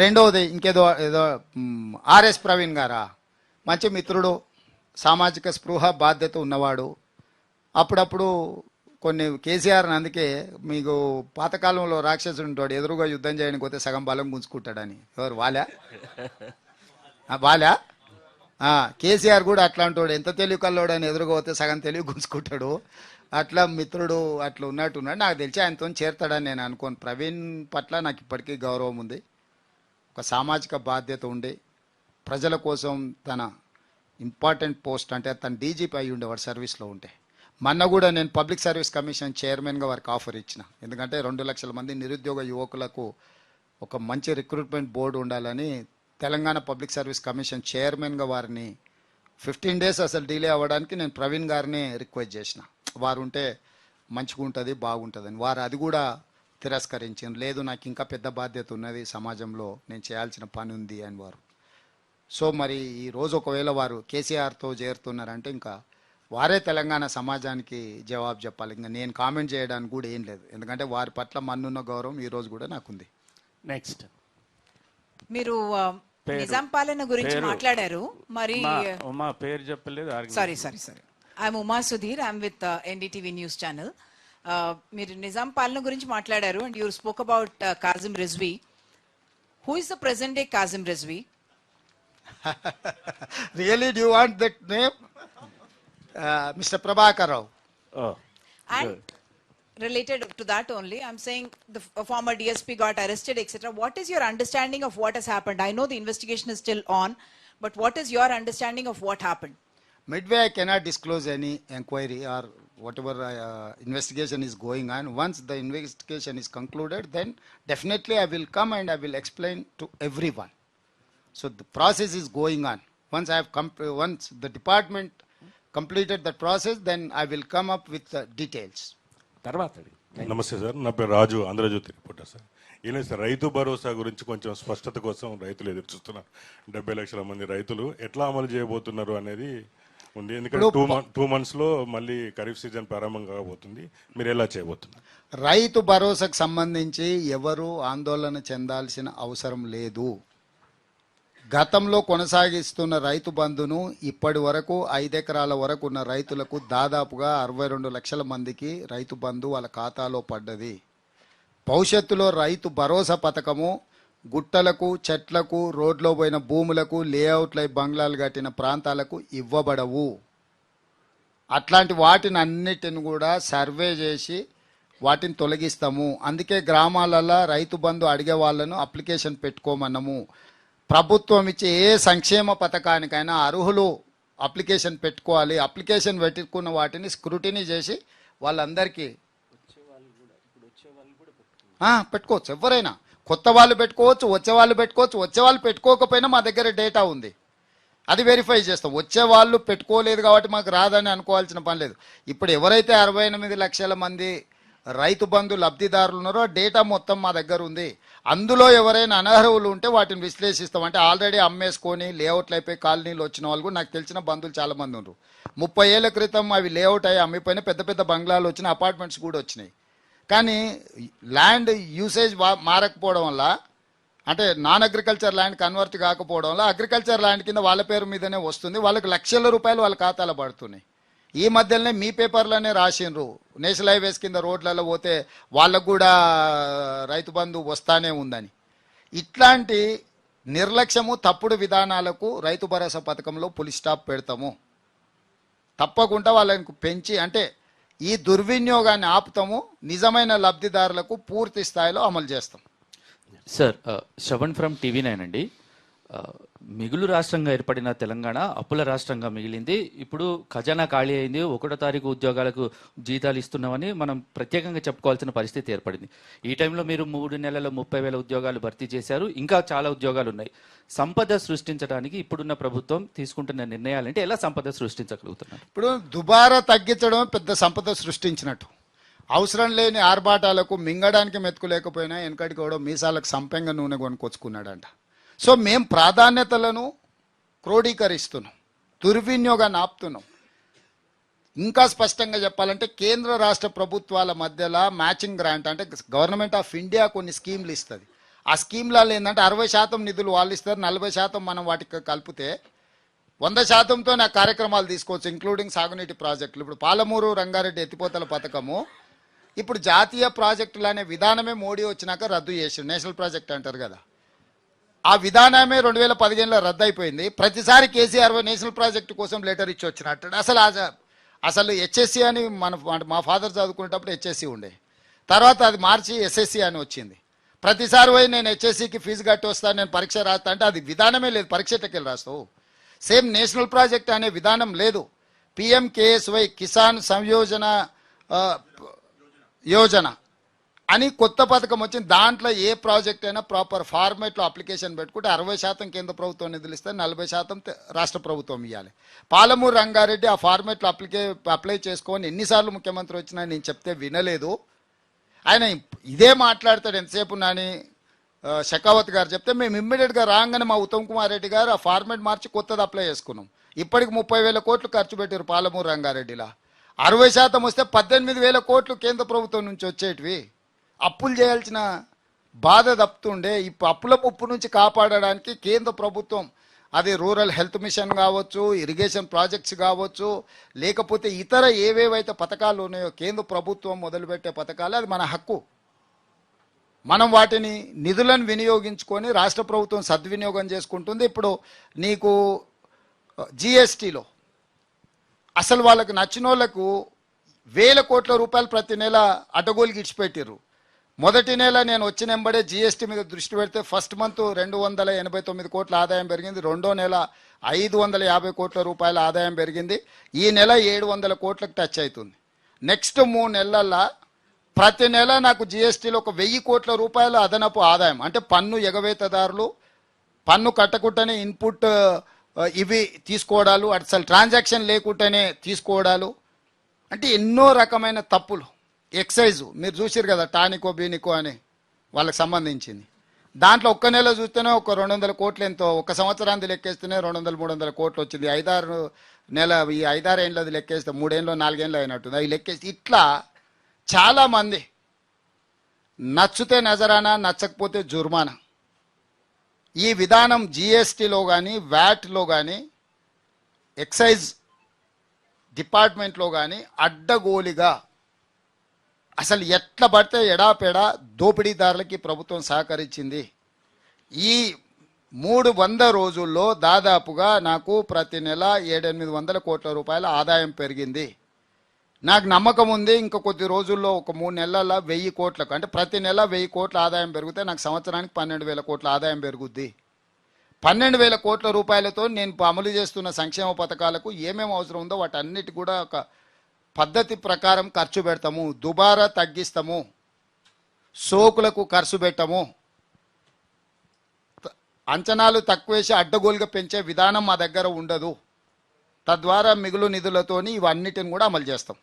రెండవది ఇంకేదో ఏదో ఆర్ఎస్ ప్రవీణ్ గారా, మంచి మిత్రుడు, సామాజిక స్పృహ బాధ్యత ఉన్నవాడు. అప్పుడప్పుడు కొన్ని కేసీఆర్ అందుకే మీకు పాతకాలంలో రాక్షసుడు ఉంటాడు, ఎదురుగా యుద్ధం చేయడానికి పోతే సగం బలం గుంజుకుంటాడని. ఎవరు వాలా కేసీఆర్ కూడా అట్లాంటి వాడు, ఎంత తెలివి కల్లోడు అని ఎదురుగా పోతే సగం తెలివి గుంజుకుంటాడు. అట్లా మిత్రుడు అట్లా ఉన్నట్టున్నాడు. నాకు తెలిసి ఆయనతో చేరుతాడని నేను అనుకోను. ప్రవీణ్ పట్ల నాకు ఇప్పటికీ గౌరవం ఉంది. ఒక సామాజిక బాధ్యత ఉండి ప్రజల కోసం తన ఇంపార్టెంట్ పోస్ట్, అంటే తన డీజీపీ అయ్యి ఉండేవాడు సర్వీస్లో ఉంటే. మొన్న కూడా నేను పబ్లిక్ సర్వీస్ కమిషన్ చైర్మన్గా వారికి ఆఫర్ ఇచ్చిన. ఎందుకంటే 2 లక్షల మంది నిరుద్యోగ యువకులకు ఒక మంచి రిక్రూట్మెంట్ బోర్డు ఉండాలని తెలంగాణ పబ్లిక్ సర్వీస్ కమిషన్ చైర్మన్గా వారిని 15 డేస్ అసలు డిలే అవ్వడానికి నేను ప్రవీణ్ గారిని రిక్వెస్ట్ చేసిన. వారు ఉంటే మంచిగా ఉంటుంది, బాగుంటుందని. వారు అది కూడా తిరస్కరించారు. లేదు, నాకు ఇంకా పెద్ద బాధ్యత ఉన్నది, సమాజంలో నేను చేయాల్సిన పని ఉంది అని వారు. సో మరి ఈరోజు ఒకవేళ వారు కేసీఆర్తో చేరుతున్నారంటే ఇంకా వారే తెలంగాణ సమాజానికి జవాబు చెప్పాలి. ఇంకా నేను కామెంట్ చేయడానికి కూడా ఏం లేదు, ఎందుకంటే వారి పట్ల మన్నున్న గౌరవం ఈరోజు కూడా నాకుంది. నెక్స్ట్, మీరు నిజాం పాలన గురించి మాట్లాడారు. మరి ఉమా పేరు చెప్పలేదు. Sorry I'm Uma Sudheer, I'm with NDTV news channel. మీరు నిజాం పాలన గురించి మాట్లాడారు and you spoke about కాజిం Rizvi. Who is the present day కాజిం Rizvi? Really, do you want that name? Mr. Prabhakar Rao. Oh, and good. Related to that only, I'm saying the former DSP got arrested, etc. What is your understanding of what has happened? I know the investigation is still on, but what is your understanding of what happened? Midway, I cannot disclose any inquiry or whatever investigation is going on. Once the investigation is concluded, then definitely I will come and I will explain to everyone. So the process is going on. Once the department completed the process, then I will come up with the details. నమస్తే sir, నా పేరు రాజు, Andhra Jyothi reporter sir. ఏం లేదు sir, Rythu Bharosa గురించి కొంచెం స్పష్టత కోసం రైతులు ఎదురు చూస్తున్నారు. 70 లక్షల మంది రైతులు ఎట్లా అమలు చేయబోతున్నారు అనేది ఉంది. ఎందుకంటే 2 months లో మళ్ళీ ఖరీఫ్ సీజన్ ప్రారంభం కాబోతుంది. మీరు ఎలా చేయబోతున్నారు? రైతు భరోసాకు సంబంధించి ఎవరు ఆందోళన చెందాల్సిన అవసరం లేదు. గతంలో కొనసాగిస్తున్న రైతు బంధును ఇప్పటి వరకు 5 ఎకరాల వరకు ఉన్న రైతులకు దాదాపుగా 62 లక్షల మందికి రైతు బంధు వాళ్ళ ఖాతాలో పడ్డది. భవిష్యత్తులో రైతు భరోసా పథకము గుట్టలకు, చెట్లకు, రోడ్లో పోయిన భూములకు, లేఅవుట్లై బంగ్లాలు కట్టిన ప్రాంతాలకు ఇవ్వబడవు. అట్లాంటి వాటిని అన్నిటిని కూడా సర్వే చేసి వాటిని తొలగిస్తాము. అందుకే గ్రామాలలో రైతు బంధు అడిగే వాళ్ళను అప్లికేషన్ పెట్టుకోమన్నాము. ప్రభుత్వం ఇచ్చే ఏ సంక్షేమ పథకానికైనా అర్హులు అప్లికేషన్ పెట్టుకోవాలి. అప్లికేషన్ పెట్టుకున్న వాటిని స్క్రూటినీ చేసి వాళ్ళందరికీ పెట్టుకోవచ్చు. ఎవరైనా కొత్త వాళ్ళు పెట్టుకోవచ్చు, వచ్చేవాళ్ళు పెట్టుకోవచ్చు. వచ్చేవాళ్ళు పెట్టుకోకపోయినా మా దగ్గర డేటా ఉంది, అది వెరిఫై చేస్తాం. వచ్చేవాళ్ళు పెట్టుకోలేదు కాబట్టి మాకు రాదని అనుకోవాల్సిన పని లేదు. ఇప్పుడు ఎవరైతే 68 లక్షల మంది రైతు బంధు లబ్ధిదారులు ఉన్నారో డేటా మొత్తం మా దగ్గర ఉంది. అందులో ఎవరైనా అనర్హులు ఉంటే వాటిని విశ్లేషిస్తాం. అంటే ఆల్రెడీ అమ్మేసుకొని లేఅవుట్లు అయిపోయి కాలనీలు వచ్చిన వాళ్ళు కూడా నాకు తెలిసిన బంధువులు చాలామంది ఉన్నారు. 30 ఏళ్ల క్రితం అవి లేఅవుట్ అయ్యి అమ్మిపోయిన పెద్ద పెద్ద బంగ్లాలు వచ్చిన, అపార్ట్మెంట్స్ కూడా వచ్చినాయి. కానీ ల్యాండ్ యూసేజ్ మారకపోవడం వల్ల, అంటే నాన్ అగ్రికల్చర్ ల్యాండ్ కన్వర్ట్ కాకపోవడం వల్ల అగ్రికల్చర్ ల్యాండ్ కింద వాళ్ళ పేరు మీదనే వస్తుంది. వాళ్ళకి లక్షల రూపాయలు వాళ్ళ ఖాతాలో పడుతున్నాయి. ఈ మధ్యలోనే మీ పేపర్లోనే రాసిండ్రు, నేషనల్ హైవేస్ కింద రోడ్లలో పోతే వాళ్ళకు కూడా రైతు బంధు వస్తానే ఉందని. ఇట్లాంటి నిర్లక్ష్యము, తప్పుడు విధానాలకు రైతు భరోసా పథకంలో పులి స్టాప్ పెడతాము. తప్పకుండా వాళ్ళని పెంచి, అంటే ఈ దుర్వినియోగాన్ని ఆపుతాము. నిజమైన లబ్ధిదారులకు పూర్తి స్థాయిలో అమలు చేస్తాం. సార్, శ్రవణ్ ఫ్రమ్ TV9 అండి. మిగులు రాష్ట్రంగా ఏర్పడిన తెలంగాణ అప్పుల రాష్ట్రంగా మిగిలింది. ఇప్పుడు ఖజానా ఖాళీ అయింది. 1వ తారీఖు ఉద్యోగాలకు జీతాలు ఇస్తున్నామని మనం ప్రత్యేకంగా చెప్పుకోవాల్సిన పరిస్థితి ఏర్పడింది. ఈ టైంలో మీరు 3 నెలల 30,000 ఉద్యోగాలు భర్తీ చేశారు. ఇంకా చాలా ఉద్యోగాలు ఉన్నాయి. సంపద సృష్టించడానికి ఇప్పుడున్న ప్రభుత్వం తీసుకుంటున్న నిర్ణయాలంటే ఎలా సంపద సృష్టించగలుగుతున్నారు? ఇప్పుడు దుబారా తగ్గించడం పెద్ద సంపద సృష్టించినట్టు. అవసరం లేని ఆర్భాటాలకు మింగడానికి మెతుకు లేకపోయినా వెనకడికి కూడా మీసాలకు సంపెంగ నూనె కొనుక్కొచ్చుకున్నాడంట. సో మేము ప్రాధాన్యతలను క్రోడీకరిస్తున్నాం, దుర్వినియోగాన్ని ఆపుతున్నాం. ఇంకా స్పష్టంగా చెప్పాలంటే కేంద్ర రాష్ట్ర ప్రభుత్వాల మధ్యలో మ్యాచింగ్ గ్రాంట్, అంటే గవర్నమెంట్ ఆఫ్ ఇండియా కొన్ని స్కీమ్లు ఇస్తుంది. ఆ స్కీమ్లలో ఏంటంటే 60% నిధులు వాళ్ళు ఇస్తారు, 40% మనం వాటికి కలిపితే 100%తో నా కార్యక్రమాలు తీసుకోవచ్చు, ఇంక్లూడింగ్ సాగునీటి ప్రాజెక్టులు. ఇప్పుడు పాలమూరు రంగారెడ్డి ఎత్తిపోతల పథకము ఇప్పుడు జాతీయ ప్రాజెక్టులు అనే విధానమే మోడీ వచ్చినాక రద్దు చేసిండు, నేషనల్ ప్రాజెక్ట్ అంటారు కదా. ఆ విధానమే 2015లో రద్దు అయిపోయింది. ప్రతిసారి కేసీఆర్ నేషనల్ ప్రాజెక్టు కోసం లెటర్ ఇచ్చి వచ్చినట్టు. అసలు హెచ్ఎస్సి అని మా ఫాదర్ చదువుకునేటప్పుడు హెచ్ఎస్సి ఉండే, తర్వాత అది మార్చి ఎస్ఎస్సి అని వచ్చింది. ప్రతిసారి పోయి నేను హెచ్ఎస్సికి ఫీజు కట్టి వస్తాను, నేను పరీక్ష రాస్తా అంటే అది విధానమే లేదు, పరీక్షకి వెళ్ళి రాస్తావు. సేమ్ నేషనల్ ప్రాజెక్ట్ అనే విధానం లేదు. పిఎంకేఎస్వై కిసాన్ సంయోజన యోజన అని కొత్త పథకం వచ్చింది. దాంట్లో ఏ ప్రాజెక్ట్ అయినా ప్రాపర్ ఫార్మేట్లో అప్లికేషన్ పెట్టుకుంటే 60% కేంద్ర ప్రభుత్వం నిధులు ఇస్తే 40% రాష్ట్ర ప్రభుత్వం ఇవ్వాలి. పాలమూరు రంగారెడ్డి ఆ ఫార్మేట్లో అప్లై చేసుకొని ఎన్నిసార్లు ముఖ్యమంత్రి వచ్చినా నేను చెప్తే వినలేదు. ఆయన ఇదే మాట్లాడతాడు ఎంతసేపు నాని. షెకావత్ గారు చెప్తే మేము ఇమ్మీడియట్గా రాగానే మా ఉత్తమ్ కుమార్ రెడ్డి గారు ఆ ఫార్మేట్ మార్చి కొత్తది అప్లై చేసుకున్నాం. ఇప్పటికి 30,000 కోట్లు ఖర్చు పెట్టారు పాలమూరు రంగారెడ్డిలా. 60% వస్తే 18,000 కోట్లు కేంద్ర ప్రభుత్వం నుంచి వచ్చేటివి. అప్పులు చేయాల్సిన బాధ తప్పుతుండే. ఇప్పుడు అప్పుల ముప్పు నుంచి కాపాడడానికి కేంద్ర ప్రభుత్వం అది రూరల్ హెల్త్ మిషన్ కావచ్చు, ఇరిగేషన్ ప్రాజెక్ట్స్ కావచ్చు, లేకపోతే ఇతర ఏవేవైతే పథకాలు ఉన్నాయో కేంద్ర ప్రభుత్వం మొదలుపెట్టే పథకాలు, అది మన హక్కు. మనం వాటిని నిధులను వినియోగించుకొని రాష్ట్ర ప్రభుత్వం సద్వినియోగం చేసుకుంటుంది. ఇప్పుడు నీకు జిఎస్టీలో అసలు వాళ్ళకు నచ్చిన వాళ్ళకు 1,000 కోట్ల రూపాయలు ప్రతి నెల అడ్డగోలుకి ఇచ్చిపెట్టారు. మొదటి నెల నేను వచ్చిన వెంబడే జిఎస్టీ మీద దృష్టి పెడితే ఫస్ట్ మంత్ 289 కోట్ల ఆదాయం పెరిగింది. రెండో నెల 550 కోట్ల రూపాయల ఆదాయం పెరిగింది. ఈ నెల 700 కోట్లకు టచ్ అవుతుంది. నెక్స్ట్ 3 నెలల్లో ప్రతి నెల నాకు జిఎస్టీలో 1,000 కోట్ల రూపాయల అదనపు ఆదాయం, అంటే పన్ను ఎగవేతదారులు పన్ను కట్టకుండానే ఇన్పుట్ ఇవి తీసుకోవడాలు, అసలు ట్రాన్సాక్షన్ లేకుండానే తీసుకోవడాలు, అంటే ఎన్నో రకమైన తప్పులు. ఎక్సైజు మీరు చూసారు కదా, టానికో బీనికో అని వాళ్ళకి సంబంధించింది. దాంట్లో ఒక్క నెల చూస్తేనే 200 కోట్లు ఎంతో, ఒక సంవత్సరానికి లెక్కేస్తేనే 200-300 కోట్లు వచ్చింది. 5-6 నెల ఈ 5-6 ఏళ్ళది లెక్కేస్తే 3 ఏళ్ళు 4 ఏళ్ళు అయినట్టుంది. అవి లెక్కేస్తే ఇట్లా చాలామంది నచ్చితే నజరానా, నచ్చకపోతే జుర్మానా. ఈ విధానం జిఎస్టీలో కానీ, వ్యాట్లో కానీ, ఎక్సైజ్ డిపార్ట్మెంట్లో కానీ అడ్డగోలిగా అసలు ఎట్లా పడితే ఎడాపెడా దోపిడీదారులకి ప్రభుత్వం సహకరించింది. ఈ 300 రోజుల్లో దాదాపుగా నాకు ప్రతి నెల 700-800 కోట్ల రూపాయల ఆదాయం పెరిగింది. నాకు నమ్మకం ఉంది ఇంక కొద్ది రోజుల్లో ఒక 3 నెలల్లో 1000 కోట్లకు, అంటే ప్రతి నెల 1000 కోట్ల ఆదాయం పెరిగితే నాకు సంవత్సరానికి 12,000 కోట్ల ఆదాయం పెరుగుద్ది. 12,000 కోట్ల రూపాయలతో నేను అమలు చేస్తున్న సంక్షేమ పథకాలకు ఏమేమి అవసరం ఉందో వాటన్నిటి కూడా ఒక పద్ధతి ప్రకారం ఖర్చు పెడతాము. దుబారా తగ్గిస్తాము, సోకులకు ఖర్చు పెట్టము, అంచనాలు తక్కువేసి అడ్డగోలుగా పెంచే విధానం మా దగ్గర ఉండదు. తద్వారా మిగులు నిధులతోని ఇవన్నిటిని కూడా అమలు చేస్తాం.